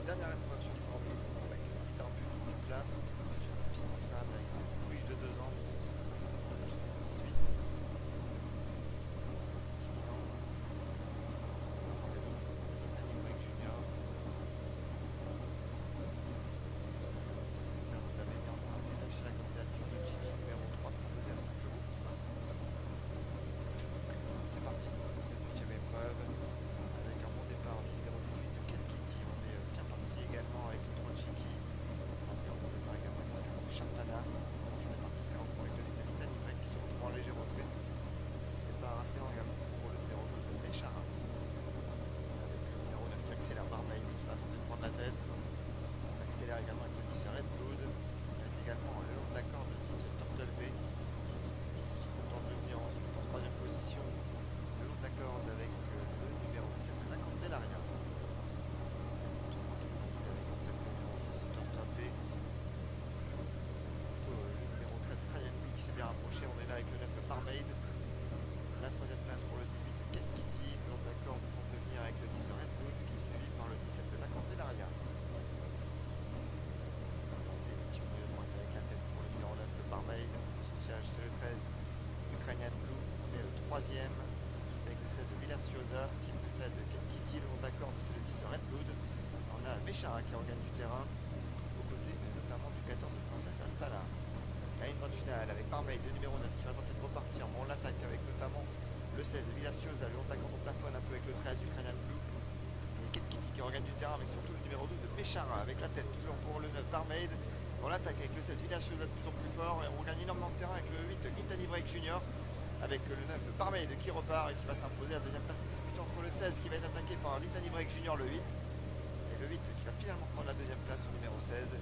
dernière épreuve sur Grand Prix avec une guitare but du plat sur une piste en sable avec une pouliche de 2 ans, 1678. Timian, Danny Brake Junior. Qu'est-ce que ça nous a super nous avait néanmoins lâché la candidature de Jimmy numéro 3 proposé à 5,60 €. C'est parti pour cette 8e épreuve avec un bon départ du numéro 18 de Ken Kitty. On est bien parti également avec le 3 Chiki. On a un bon départ également avec le 4 Chartana. On est parti très lentement avec le 8 de Litany Break qui se retrouve en léger retrait. Départ assez lent également pour le numéro 12 de Méchara. Avec le numéro 9 qui accélère Barmaid et qui va tenter de prendre la tête. On accélère également avec le 10 Red Blood. Avec également le long de la corde le 6 Turtle V. On tente de venir ensuite en 3ème position le long de la corde avec le numéro 17 la Candelaria. Avec en tête le numéro 6 Turtle V. Plutôt le numéro 13 Ukrainian Blue qui s'est bien rapproché. On est là avec le 9 Barmaid. La 3ème place pour le 18 Ken Kitty. Le long de la corde on tente de venir avec le 10 Red Blood qui est suivi par le 17 la Candelaria. Avec la tête pour le numéro 9 le Barmaid. Son siège c'est le 13 Ukrainian Blue. On est le 3ème. Ensuite avec le 16 Villarciosa qui précède Ken Kitty. Le long de la corde c'est le 10 Red Blood. On a Méchara qui regagne du terrain aux côtés notamment du 14 Princesse Astana. La ligne droite finale avec Barmaid le numéro 9 qui va tenter de repartir, mais on l'attaque avec notamment le 16 Villarciosa, le long de la corde on plafonne un peu avec le 13 Ukrainian Blue. Et Ken Kitty qui regagne du terrain avec surtout le numéro 12 Méchara avec la tête toujours pour le 9 Barmaid. On l'attaque avec le 16 Villarciosa de plus en plus fort et on regagne énormément de terrain avec le 8 Litany Break Junior avec le 9 Barmaid qui repart et qui va s'imposer à la deuxième place. C'est disputé entre le 16 qui va être attaqué par Litany Break Junior le 8 et le 8 qui va finalement prendre la deuxième place au numéro 16.